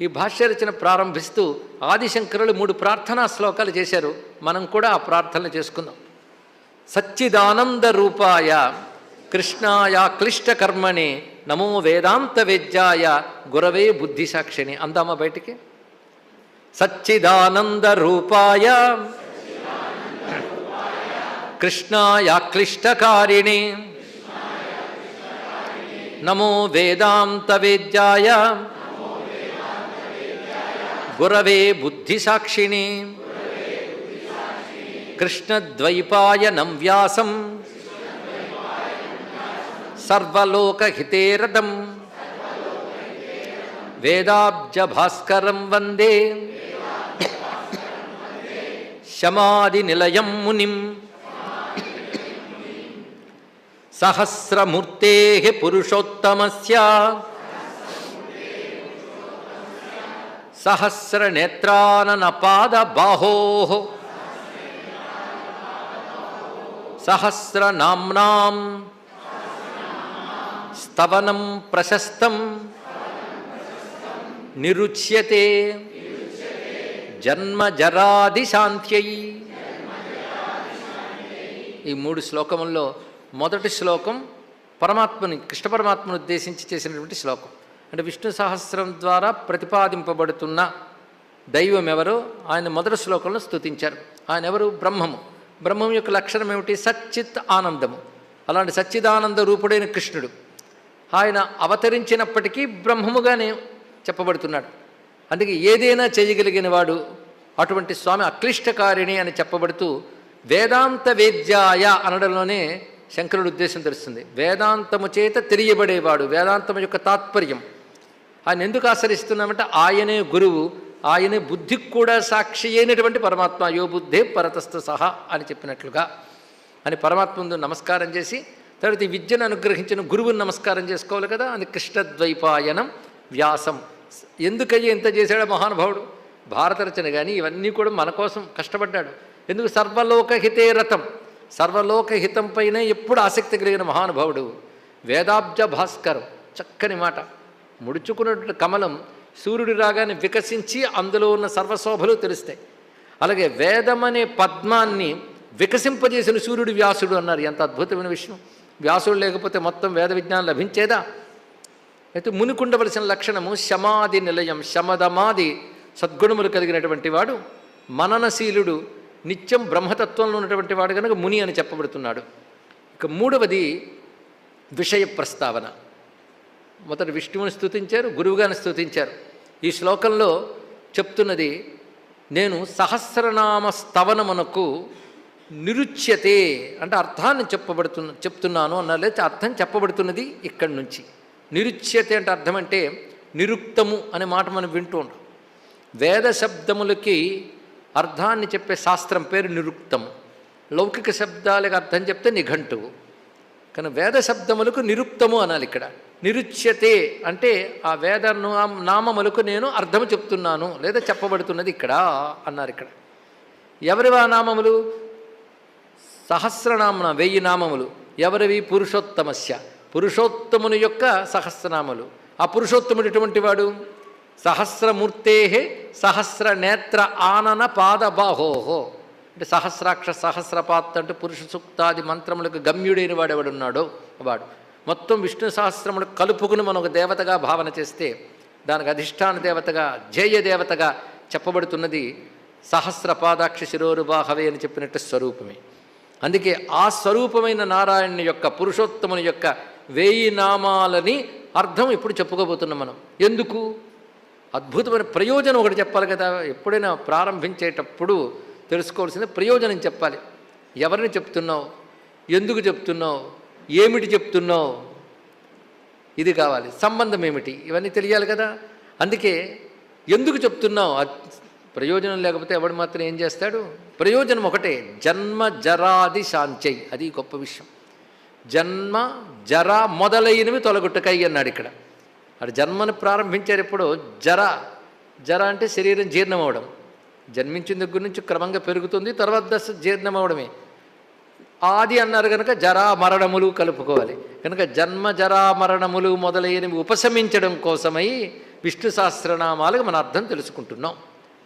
ఈ భాష్య రచన ప్రారంభిస్తూ ఆదిశంకరులు 3 ప్రార్థనా శ్లోకాలు చేశారు. మనం కూడా ఆ ప్రార్థనలు చేసుకుందాం. సచ్చిదానంద రూపాయ కృష్ణాయ క్లిష్టకర్మణే నమో వేదాంత వేద్యాయ గురవే బుద్ధిసాక్షిణి. అందామా బయటికి? సచ్చిదానంద రూపాయ కృష్ణాయ క్లిష్టకారిణి నమో వేదాంత వేద్యాయ గురవే బుద్ధిసాక్షిణి కృష్ణద్వైపాయనం వ్యాసం సర్వలోకహితేరదం వేదాబ్జ భాస్కరం వందే శమాదినిలయం మునిం సహస్రమూర్తే పురుషోత్తమస్య సహస్రనేత్రాననపాదబాహో సహస్రనామ్నాం స్తవనం ప్రశస్తం నిరుచ్యతే జన్మజరాదిశాంత్యై. ఈ 3 శ్లోకముల్లో మొదటి శ్లోకం పరమాత్మని, కృష్ణ పరమాత్మను ఉద్దేశించి చేసినటువంటి శ్లోకం. అంటే విష్ణు సహస్రం ద్వారా ప్రతిపాదింపబడుతున్న దైవం ఎవరో ఆయన మొదటి శ్లోకంలో స్తుతించారు. ఆయన ఎవరు? బ్రహ్మము. బ్రహ్మం యొక్క లక్షణం ఏమిటి? సచ్చిత్ ఆనందము. అలాంటి సచ్చిదానంద రూపుడైన కృష్ణుడు ఆయన అవతరించినప్పటికీ బ్రహ్మముగానే చెప్పబడుతున్నాడు. అందుకే ఏదైనా చేయగలిగిన వాడు అటువంటి స్వామి అక్లిష్టకారిణి అని చెప్పబడుతూ వేదాంత వేద్యాయ అనడంలోనే శంకరుడి ఉద్దేశం తెలుస్తుంది. వేదాంతము చేత తెలియబడేవాడు, వేదాంతము యొక్క తాత్పర్యం. ఆయన ఎందుకు ఆశ్రయిస్తున్నామంటే ఆయనే గురువు, ఆయనే బుద్ధికి కూడా సాక్షి అయినటువంటి పరమాత్మ. యో బుద్ధే పరతస్థ సహా అని చెప్పినట్లుగా అని పరమాత్మ ముందు నమస్కారం చేసి తర్వాత ఈ విద్యను అనుగ్రహించిన గురువుని నమస్కారం చేసుకోవాలి కదా. అది కృష్ణద్వైపాయనం వ్యాసం. ఎందుకయ్యి ఎంత చేశాడో మహానుభావుడు. భారత రచన కానీ ఇవన్నీ కూడా మన కోసం కష్టపడ్డాడు. ఎందుకు? సర్వలోకహితే రథం, సర్వలోకహితం పైనే ఎప్పుడు ఆసక్తి కలిగిన మహానుభావుడు. వేదాబ్జ భాస్కరం, చక్కని మాట. ముడుచుకున్నటువంటి కమలం సూర్యుడు రాగానే వికసించి అందులో ఉన్న సర్వశోభలు తెలుస్తాయి. అలాగే వేదం అనే పద్మాన్ని వికసింపజేసిన సూర్యుడు వ్యాసుడు అన్నారు. ఎంత అద్భుతమైన విషయం. వ్యాసుడు లేకపోతే మొత్తం వేద విజ్ఞానం లభించేదా? అయితే మునికుండవలసిన లక్షణము శమాది నిలయం, శమదమాది సద్గుణములు కలిగినటువంటి వాడు, మననశీలుడు, నిత్యం బ్రహ్మతత్వంలో ఉన్నటువంటి వాడు కనుక ముని అని చెప్పబడుతున్నాడు. ఇక 3వది విషయ ప్రస్తావన. మొదట విష్ణువుని స్తుతించారు, గురువుగాని స్తుతించారు. ఈ శ్లోకంలో చెప్తున్నది నేను సహస్రనామ స్తవనమునకు నిరుచ్యతే అంటే అర్థాన్ని చెప్తున్నాను అన్నారు. లేదా అర్థం చెప్పబడుతున్నది ఇక్కడి నుంచి. నిరుచ్యతే అంటే అర్థం అంటే నిరుక్తము అనే మాట మనం వింటూ ఉంటాం. వేద శబ్దములకి అర్థాన్ని చెప్పే శాస్త్రం పేరు నిరుక్తము. లౌకిక శబ్దాలకు అర్థం చెప్తే నిఘంటువు. కానీ వేద శబ్దములకు నిరుక్తము అనాలి. ఇక్కడ నిరుచ్యతే అంటే ఆ వేద నామములకు నేను అర్థము చెప్తున్నాను లేదా చెప్పబడుతున్నది ఇక్కడ అన్నారు. ఇక్కడ ఎవరివి ఆ నామములు? సహస్రనామన 1000 నామములు. ఎవరివి? పురుషోత్తమస్య, పురుషోత్తముని యొక్క సహస్రనామములు. ఆ పురుషోత్తముడు ఎటువంటి వాడు? సహస్రమూర్తే సహస్రనేత్ర ఆనన పాదబాహోహో అంటే సహస్రాక్ష సహస్రపాత్ అంటే పురుష సూక్తాది మంత్రములకు గమ్యుడైన వాడు ఎవడున్నాడో వాడు. మొత్తం విష్ణు సహస్రములు కలుపుకుని మనం ఒక దేవతగా భావన చేస్తే దానికి అధిష్టాన దేవతగా, జేయ దేవతగా చెప్పబడుతున్నది సహస్రపాదాక్ష శిరోరుబాహవే అని చెప్పినట్టు స్వరూపమే. అందుకే ఆ స్వరూపమైన నారాయణుని యొక్క, పురుషోత్తముని యొక్క 1000 నామాలని అర్థం ఇప్పుడు చెప్పుకోబోతున్నాం మనం. ఎందుకు? అద్భుతమైన ప్రయోజనం ఒకటి చెప్పాలి కదా. ఎప్పుడైనా ప్రారంభించేటప్పుడు తెలుసుకోవాల్సింది ప్రయోజనం చెప్పాలి. ఎవరిని చెప్తున్నావు, ఎందుకు చెప్తున్నావు, ఏమిటి చెప్తున్నావు, ఇది కావాలి. సంబంధం ఏమిటి, ఇవన్నీ తెలియాలి కదా. అందుకే ఎందుకు చెప్తున్నావు, ప్రయోజనం లేకపోతే ఎవడు మాత్రం ఏం చేస్తాడు? ప్రయోజనం ఒకటే, జన్మ జరాది శాంత్యై. అది గొప్ప విషయం. జన్మ జర మొదలైనవి తొలగుట్టకై అన్నాడు ఇక్కడ. అటు జన్మను ప్రారంభించారు ఎప్పుడో. జర అంటే శరీరం జీర్ణమవడం. జన్మించిన దగ్గర నుంచి క్రమంగా పెరుగుతుంది, తర్వాత దశ జీర్ణమవడమే. ఆది అన్నారు కనుక జరా మరణములు కలుపుకోవాలి. కనుక జన్మ జరా మరణములు మొదలైనవి ఉపశమించడం కోసమై విష్ణు సహస్రనామాలకు మన అర్థం తెలుసుకుంటున్నాం.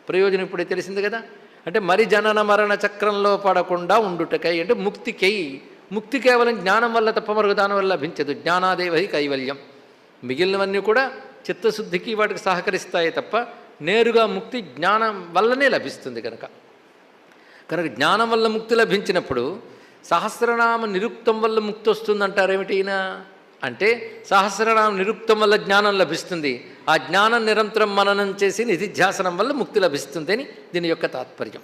ప్రయోజనం ఇప్పుడే తెలిసింది కదా. అంటే మరి జనన మరణ చక్రంలో పడకుండా ఉండుటకై, అంటే ముక్తికై. ముక్తి కేవలం జ్ఞానం వల్ల తప్ప మరొక దాని వల్ల లభించదు. జ్ఞానాదేవహి కైవల్యం. మిగిలినవన్నీ కూడా చిత్తశుద్ధికి వాటికి సహకరిస్తాయి తప్ప నేరుగా ముక్తి జ్ఞానం వల్లనే లభిస్తుంది. కనుక జ్ఞానం వల్ల ముక్తి లభించినప్పుడు సహస్రనామ నిరుక్తం వల్ల ముక్తి వస్తుందంటారేమిటైనా అంటే సహస్రనామ నిరుక్తం వల్ల జ్ఞానం లభిస్తుంది. ఆ జ్ఞానం నిరంతరం మననం చేసి నిధిధ్యాసనం వల్ల ముక్తి లభిస్తుంది అని దీని యొక్క తాత్పర్యం.